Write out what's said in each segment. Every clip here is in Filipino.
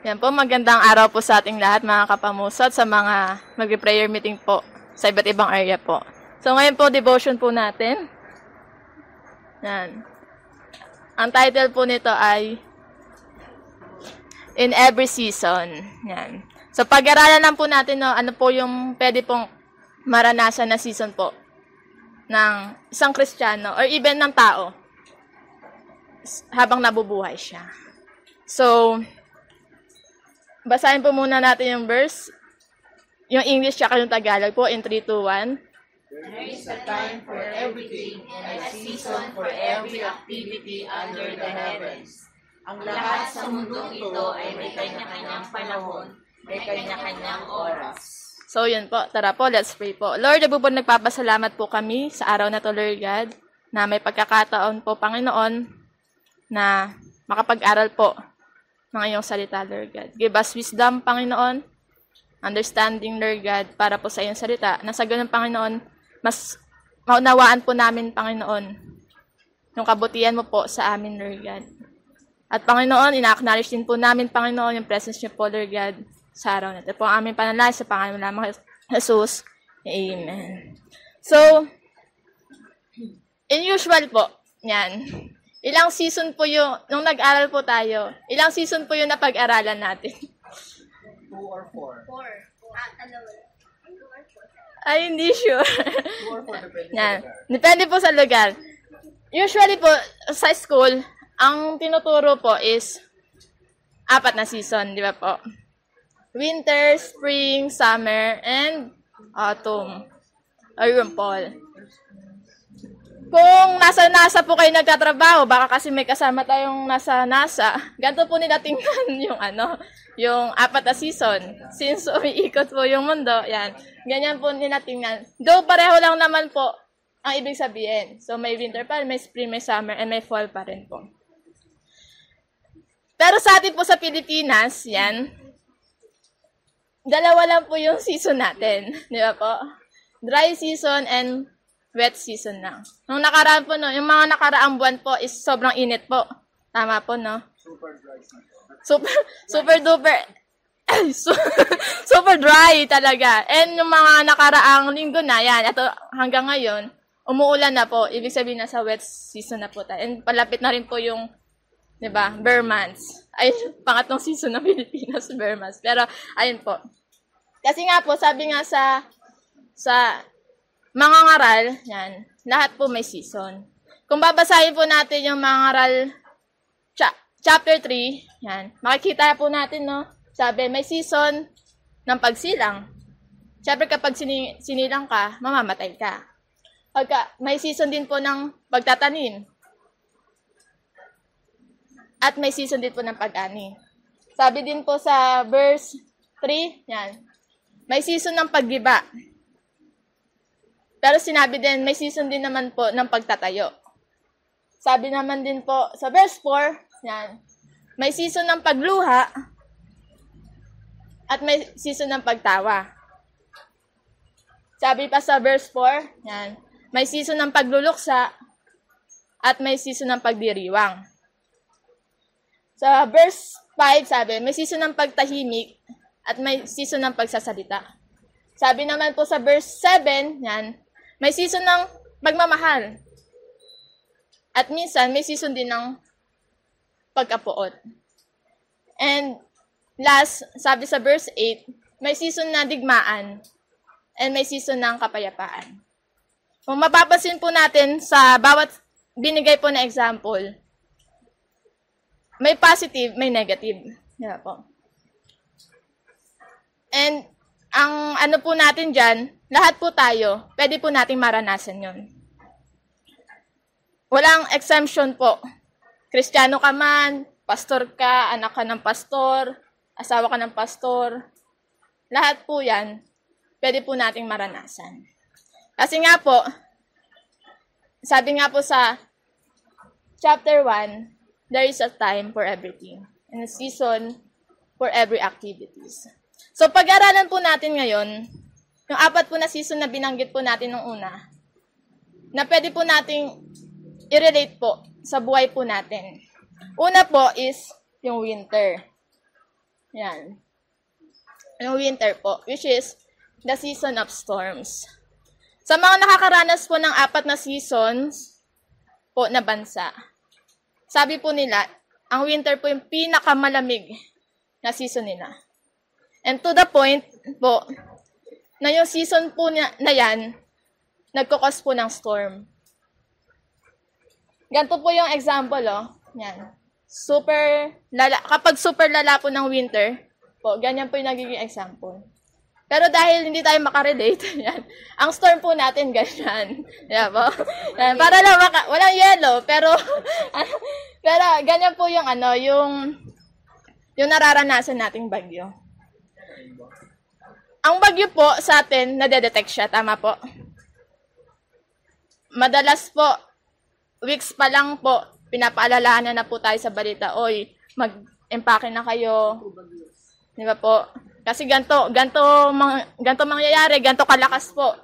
Yan po, magandang araw po sa ating lahat mga kapamusot sa mga magre-prayer meeting po sa iba't ibang area po. So ngayon po, devotion po natin. Yan. Ang title po nito ay In Every Season. Yan. So pag-aralan lang po natin ano po yung pwede pong maranasan na season po ng isang Kristiyano or even ng tao habang nabubuhay siya. So, basahin po muna natin yung verse, yung English tsaka yung Tagalog po in 3, 2, 1. There is a time for everything and a season for every activity under the heavens. Ang lahat sa mundong ito ay may kanya-kanyang panahon, may kanya-kanyang oras. So, yun po. Tara po, let's pray po. Lord, po nagpapasalamat po kami sa araw na to, Lord God, na may pagkakataon po, Panginoon, na makapag-aral po ng iyong salita, Lord God. Give us wisdom, Panginoon, understanding, Lord God, para po sa iyong salita. Na sa ganun, Panginoon, mas maunawaan po namin, Panginoon, yung kabutihan mo po sa amin, Lord God. At Panginoon, ina-acknowledge din po namin, Panginoon, yung presence niyo po, Lord God, sa araw na ito. Po ang aming panalangin sa pangalan lamang Jesus. Amen. So, in usual po, yan. Ilang season po yung, nung nag-aral po tayo, ilang season po yung napag-aralan natin? 2 or 4? 4. Ay, hindi sure. 2 or 4 depende Yan. sa lugar. Depende po sa lugar. Usually po, sa school, ang tinuturo po is 4 na season, di ba po? Winter, spring, summer, and autumn. Or yung fall. Kung nasa po kayo nagtatrabaho, baka kasi may kasama tayong nasa NASA, ganito po nila tingnan yung 4 na season. Since umiikot po yung mundo, yan. Ganyan po nila tingnan. Though pareho lang naman po ang ibig sabihin. So may winter pa rin, may spring, may summer, and may fall pa rin po. Pero sa atin po sa Pilipinas, yan, 2 lang po yung season natin. Di ba po? Dry season and wet season lang. Nung nakaraan po, yung mga nakaraang buwan po is sobrang init po. Tama po, no? Super dry season. Super duper, super dry talaga. And yung mga nakaraang linggo na, yan, ito hanggang ngayon, umuulan na po. Ibig sabihin na sa wet season na po tayo. And palapit na rin po yung, di ba, bare months. Ay, pangatlong season ng Pilipinas, bare months. Pero, ayun po. Kasi nga po, sabi nga sa mga ngaral, yan, lahat po may season. Kung babasahin po natin yung mga ngaral, chapter 3, yan, makikita po natin, no? Sabi, may season ng pagsilang. Siyempre, kapag sinilang ka, mamamatay ka. May season din po ng pagtatanim. At may season din po ng pag-ani. Sabi din po sa verse 3, yan, may season ng paggiba. Pero sinabi din, may season din naman po ng pagtatayo. Sabi naman din po sa verse 4, yan, may season ng pagluha at may season ng pagtawa. Sabi pa sa verse 4, yan, may season ng pagluluksa at may season ng pagdiriwang. Sa verse 5, sabi, may season ng pagtahimik at may season ng pagsasalita. Sabi naman po sa verse 7, yan, may season ng pagmamahal. At minsan, may season din ng pagkapuot. And last, sabi sa verse 8, may season na digmaan and may season ng kapayapaan. Kung mapapansin po natin sa bawat binigay po na example, may positive, may negative. Yan po. And ang ano po natin dyan, lahat po tayo, pwede po nating maranasan yun. Walang exemption po. Kristiyano ka man, pastor ka, anak ka ng pastor, asawa ka ng pastor, lahat po yan, pwede po nating maranasan. Kasi nga po, sabi nga po sa chapter 1, there is a time for everything and a season for every activities. So, pag-aralan po natin ngayon, yung 4 po na season na binanggit po natin nung una, na pwede po nating i-relate po sa buhay po natin. Una po is yung winter. Yan. Yung winter po, which is the season of storms. Sa mga nakakaranas po ng 4 na seasons po na bansa, sabi po nila, ang winter po yung pinakamalamig na season nila. And to the point po, na yung season po na yan, nagkukos po ng storm. Ganito po yung example, Yan. Kapag super lala po ng winter, po, ganyan po yung nagiging example. Pero dahil hindi tayo makarelate, yan, ang storm po natin, ganyan. Yan po. Yan, para lang walang yellow, pero ganyan po yung yung nararanasan nating bagyo. Ang bagyo po sa atin, nadedetect siya, tama po? Madalas po, weeks pa lang po, pinapaalalahanan na po tayo sa balita, oy, mag-empake na kayo. Di ba po? Kasi ganto mangyayari, ganto kalakas po,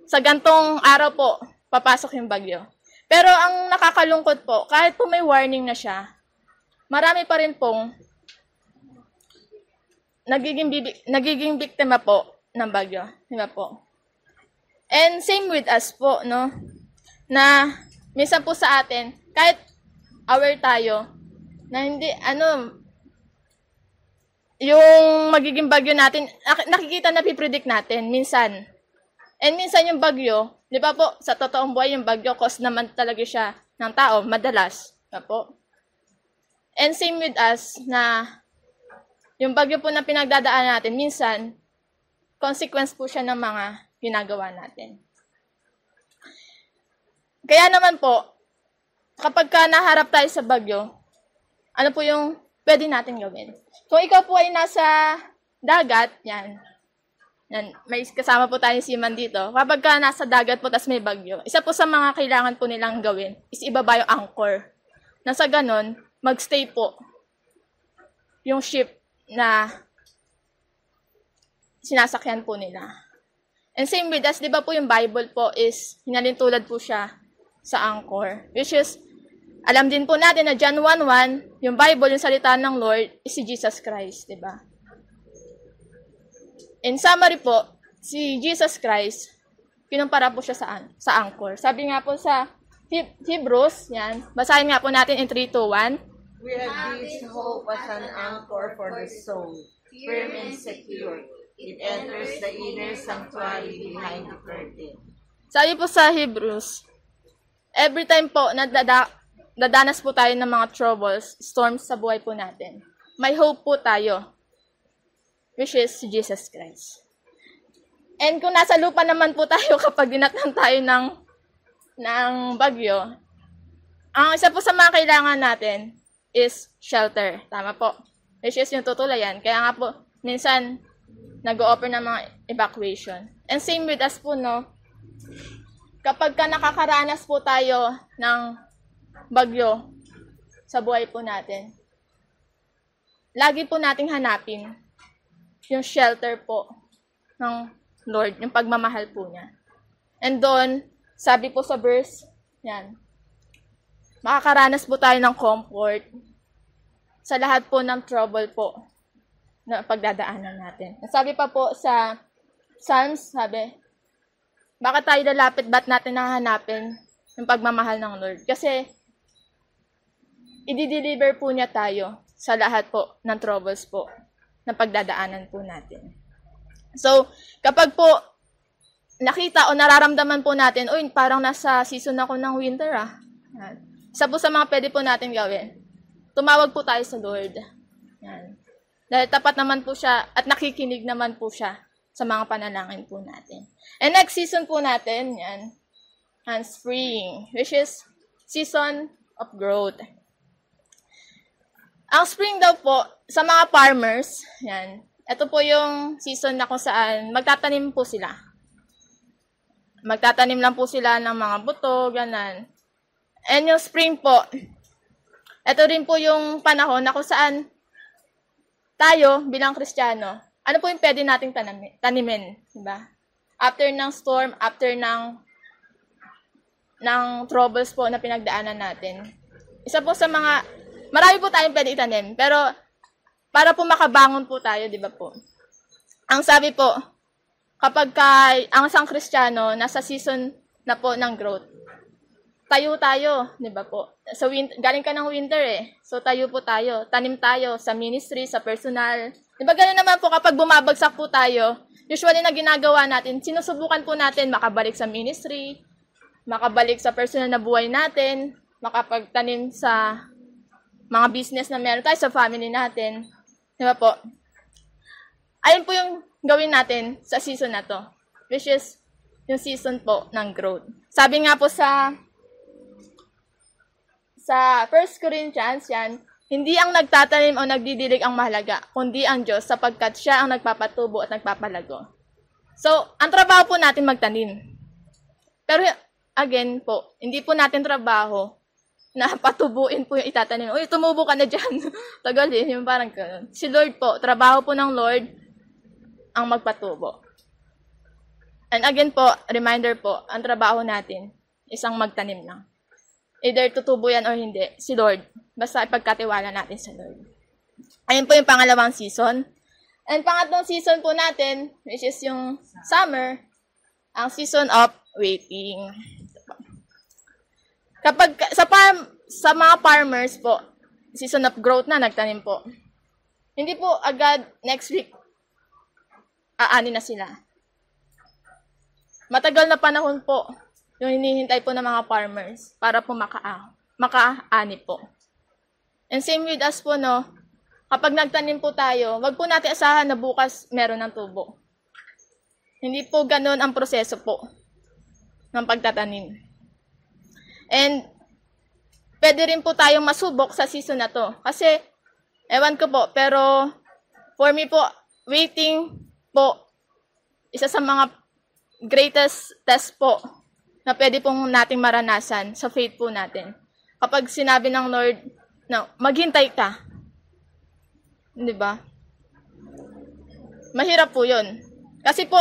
sa gantong araw po, papasok yung bagyo. Pero ang nakakalungkot po, kahit po may warning na siya, marami pa rin pong nagiging biktima po ng bagyo. Di ba po? And same with us po, no? Na minsan po sa atin, kahit aware tayo, na hindi, yung magiging bagyo natin, nakikita na pipredict natin, minsan. And minsan yung bagyo, di ba po, sa totoong buhay yung bagyo, cause naman talaga siya ng tao, madalas. Di ba po? And same with us, na yung bagyo po na pinagdadaan natin, minsan, consequence po siya ng mga ginagawa natin. Kaya naman po, kapag naharap tayo sa bagyo, ano po yung pwede natin gawin? Kung ikaw po ay nasa dagat, yan, may kasama po tayo si Man dito. Kapag nasa dagat po, tas may bagyo, isa po sa mga kailangan po nilang gawin is ibaba yung anchor. Na sa ganon, magstay po yung ship na sinasakyan po nila. And same with us, di ba po yung Bible po is hinalintulad po siya sa anchor. Which is, alam din po natin na John 1:1, yung Bible, yung salita ng Lord, is si Jesus Christ, di ba? In summary po, si Jesus Christ, kinumpara po siya sa anchor. Sabi nga po sa Hebrews, yan, basahin nga po natin in 3, 2, 1. We have this hope as an anchor for the soul, firm and secure. It enters the inner sanctuary behind the curtain. Sabi po sa Hebrews, every time po dadanas po tayo ng mga troubles, storms sa buhay po natin, may hope po tayo, which is Jesus Christ. And kung nasa lupa naman po tayo kapag dinatnan tayo ng bagyo, ang isa po sa mga kailangan natin is shelter. Tama po. Which is yung tutulayan. Kaya nga po, minsan, nag-o-offer ng mga evacuation. And same with us po, no? Kapag nakakaranas po tayo ng bagyo sa buhay po natin, lagi po nating hanapin yung shelter po ng Lord, yung pagmamahal po niya. And doon, sabi po sa verse, yan, makakaranas po tayo ng comfort sa lahat po ng trouble po na pagdadaanan natin. Sabi pa po sa Psalms, sabi, bakit tayo lalapit, ba't natin nahanapin yung pagmamahal ng Lord? Kasi, i-deliver po niya tayo sa lahat po ng troubles po na pagdadaanan po natin. So, kapag po nakita o nararamdaman po natin, uy, parang nasa season ako ng winter Isa po sa mga pwede po natin gawin, tumawag po tayo sa Lord. Yan. Dahil tapat naman po siya at nakikinig naman po siya sa mga panalangin po natin. And next season po natin, yan, spring, which is season of growth. Ang spring daw po, sa mga farmers, yan, ito po yung season na kung saan magtatanim po sila. Magtatanim lang po sila ng mga buto, ganan. And yung spring po, ito rin po yung panahon na kung saan tayo bilang Kristiyano, ano po yung pwede nating tanimin, diba? After ng storm, after ng troubles po na pinagdaanan natin. Isa po sa mga, marami po tayong pwede itanim, pero para po makabangon po tayo, di ba po? Ang sabi po, kapag ang isang Kristiyano, nasa season na po ng growth, tayo tayo, di ba po? So, galing ka ng winter So, tayo po tayo. Tanim tayo sa ministry, sa personal. Di ba gano'n naman po kapag bumabagsak po tayo, usually na ginagawa natin, sinusubukan po natin makabalik sa ministry, makabalik sa personal na buhay natin, makapagtanim sa mga business na meron tayo, sa family natin. Di ba po? Ayun po yung gawin natin sa season na to, which is yung season po ng growth. Sabi nga po sa 1 Corinthians, yan, hindi ang nagtatanim o nagdidilig ang mahalaga, kundi ang Diyos, sapagkat siya ang nagpapatubo at nagpapalago. So, ang trabaho po natin magtanim. Pero, again po, hindi po natin trabaho na patubuin po yung itatanim. Uy, tumubo ka na dyan. Tagal yung parang ganun. Si Lord po, trabaho po ng Lord ang magpatubo. And again po, reminder po, ang trabaho natin, isang magtanim lang. Either tutubo yan or hindi, si Lord. Basta ipagkatiwala natin sa Lord. Ayun po yung pangalawang season. And pangatlong season po natin, which is yung summer, ang season of waiting. Kapag sa mga farmers po, season of growth na, nagtanim po. Hindi po agad next week, aani na sila. Matagal na panahon po yung hinihintay po ng mga farmers para po makaani po. And same with us po, no, kapag nagtanim po tayo, wag po natin asahan na bukas meron ng tubo. Hindi po ganun ang proseso po ng pagtatanim. And pwede rin po tayong masubok sa season na to. Kasi, ewan ko po, pero for me po, waiting po, isa sa mga greatest test po na pwede pong nating maranasan sa faith po natin. Kapag sinabi ng Lord, no, maghintay ka. Di ba? Mahirap po yun. Kasi po,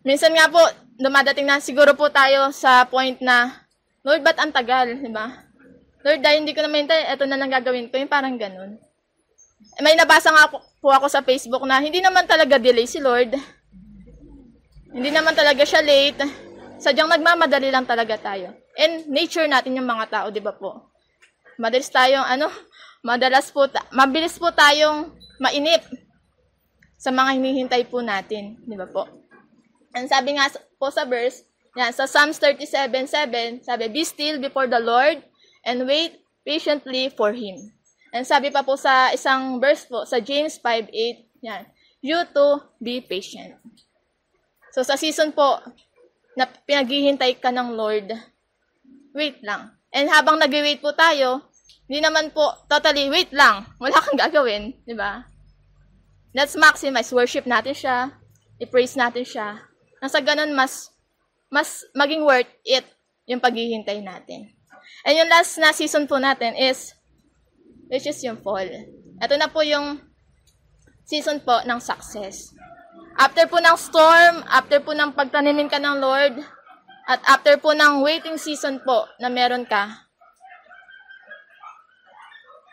minsan nga po, dumadating na siguro po tayo sa point na, Lord, ba't ang tagal? Di ba? Lord, dahil hindi ko na mahintay, eto na lang gagawin ko. Yung parang ganun. May nabasa nga po ako sa Facebook na hindi naman talaga delay si Lord. Hindi naman talaga siya late. Sadyang nagmamadali lang talaga tayo. And nature natin yung mga tao, di ba po? Mabilis tayong, mabilis po tayong mainip sa mga hinihintay po natin, di ba po? And sabi nga po sa verse, yan, sa Psalms 37:7, sabi, be still before the Lord and wait patiently for Him. And sabi pa po sa isang verse po, sa James 5:8, yan, you too be patient. So sa season po, na pinaghihintay ka ng Lord, wait lang. And habang nag-wait po tayo, hindi naman po totally wait lang. Wala kang gagawin, di ba? Let's maximize. Worship natin siya. I-praise natin siya. Nasa ganun, mas maging worth it yung paghihintay natin. And yung last na season po natin which is yung fall. Ito na po yung season po ng success. After po ng storm, after po ng pagtanimin ka ng Lord, at after po ng waiting season po na meron ka,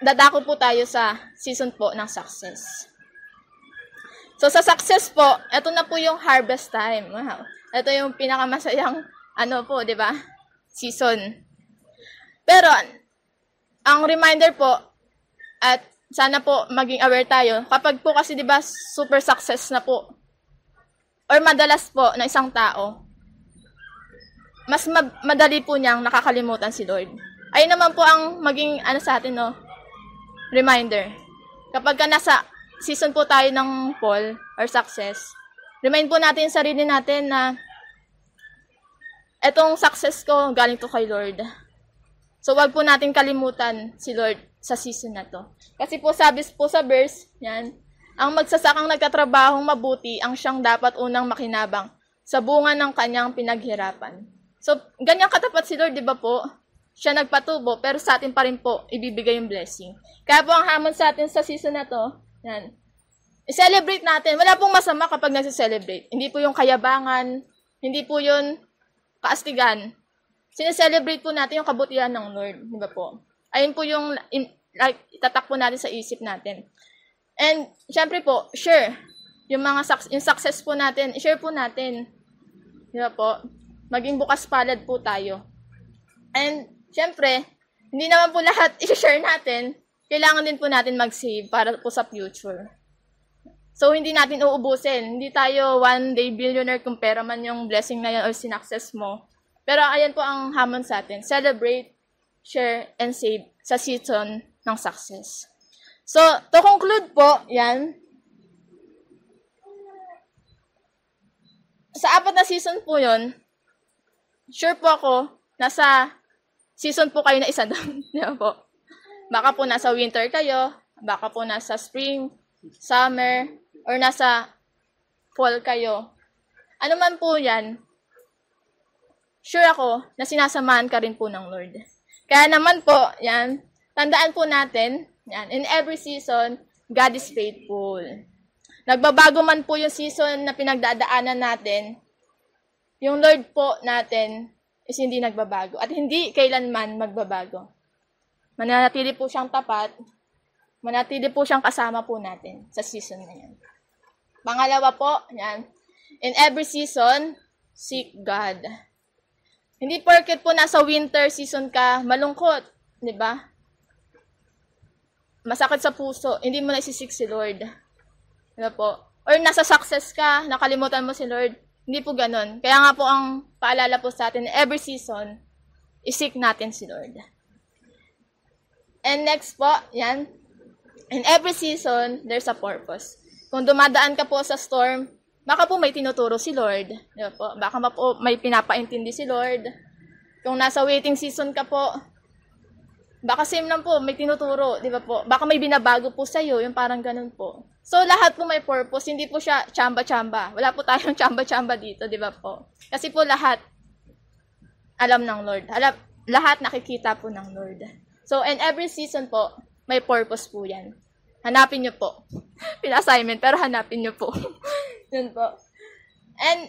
dadako po tayo sa season po ng success. So sa success po, ito na po yung harvest time. Wow. Ito yung pinakamasayang di ba? Season. Pero ang reminder po, at sana po maging aware tayo, kapag po kasi di ba super success na po, or madalas po na isang tao, mas madali po niyang nakakalimutan si Lord. Ayun naman po ang maging sa atin, no? Reminder. Kapag nasa season po tayo ng fall or success, remind po natin sa sarili natin na etong success ko galing to kay Lord. So wag po natin kalimutan si Lord sa season na to. Kasi po sabi po sa verse, yan, ang magsasakang nagtatrabahong mabuti ang siyang dapat unang makinabang sa bunga ng kanyang pinaghirapan. So, ganyan katapat si Lord, di ba po? Siya nagpatubo, pero sa atin pa rin po ibibigay yung blessing. Kaya po ang hamon sa atin sa season na to, yan, i-celebrate natin. Wala pong masama kapag nagse-celebrate. Hindi po yung kayabangan, hindi po yun kaastigan. Sineselebrate po natin yung kabutihan ng Lord, di ba po? Ayun po yung itatak po natin sa isip natin. And, syempre po, share. Yung yung success po natin, i-share po natin. Di ba po? Maging bukas palad po tayo. And, syempre, hindi naman po lahat i-share natin. Kailangan din po natin mag-save para po sa future. So, hindi natin uubusin. Hindi tayo one day billionaire kung pera man yung blessing na yan or sinakses mo. Pero ayan po ang hamon sa atin. Celebrate, share, and save sa season ng success. So, to conclude po, yan. Sa 4 na season po yun, sure po ako, nasa season po kayo na isa doon. Yan po. Baka po nasa winter kayo, baka po nasa spring, summer, or nasa fall kayo. Ano man po yan, sure ako na sinasamahan ka rin po ng Lord. Kaya naman po, yan, tandaan po natin, yan, in every season, God is faithful. Nagbabago man po yung season na pinagdadaanan natin, yung Lord po natin is hindi nagbabago. At hindi kailanman magbabago. Mananatili po siyang tapat, manatili po siyang kasama po natin sa season na yan. Pangalawa po, yan, in every season, seek God. Hindi porket po nasa winter season ka, malungkot, di ba? Masakit sa puso, hindi mo na isisik si Lord. Diba po? Or nasa success ka, nakalimutan mo si Lord. Hindi po ganun. Kaya nga po ang paalala po sa atin, every season, isik natin si Lord. And next po, yan. In every season, there's a purpose. Kung dumadaan ka po sa storm, baka po may tinuturo si Lord. Diba po? Baka po may pinapaintindi si Lord. Kung nasa waiting season ka po, baka same lang po, may tinuturo, di ba po? Baka may binabago po sa'yo, yung parang ganun po. So, lahat po may purpose, hindi po siya chamba-chamba. Wala po tayong chamba-chamba dito, di ba po? Kasi po lahat, alam ng Lord. Lahat nakikita po ng Lord. So, in every season po, may purpose po yan. Hanapin nyo po. Pina-assignment, pero hanapin nyo po. Yun po. And,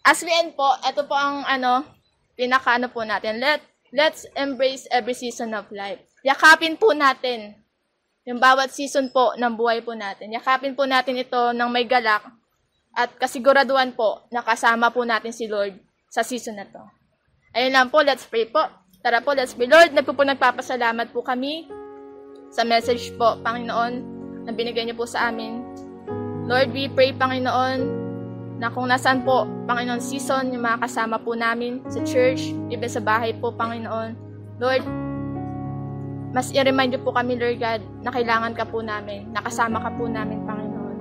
as we end po, ito po ang pinaka-ano po natin. Let's embrace every season of life. Yakapin po natin yung bawat season po ng buhay po natin. Yakapin po natin ito ng may galak at kasiguraduhan po na kasama po natin si Lord sa season na to. Ayun lang po, let's pray po. Tara po, let's pray. Lord, nagpapasalamat po kami sa message po, Panginoon, na binigay niyo po sa amin. Lord, we pray, Panginoon, na kung nasaan po, Panginoon, season, yung mga kasama po namin sa church, even sa bahay po, Panginoon. Lord, mas i-remind niyo po kami, Lord God, na kailangan ka po namin, nakasama ka po namin, Panginoon.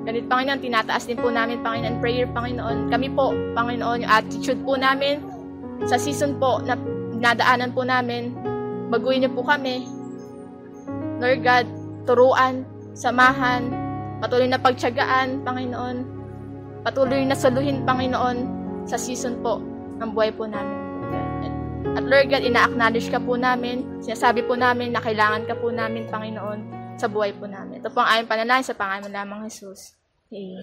Ganit, Panginoon, tinataas din po namin, Panginoon, prayer, Panginoon. Kami po, Panginoon, yung attitude po namin, sa season po, na nadaanan po namin, baguhin niyo po kami. Lord God, turuan, samahan, patuloy na pagtiyagaan, Panginoon. Patuloy na saluhin, Panginoon, sa season po ng buhay po namin. At Lord God, ina-acknowledge ka po namin, sinasabi po namin na kailangan ka po namin, Panginoon, sa buhay po namin. Ito po ang aming panalangin sa pangalan lamang Jesus. Amen.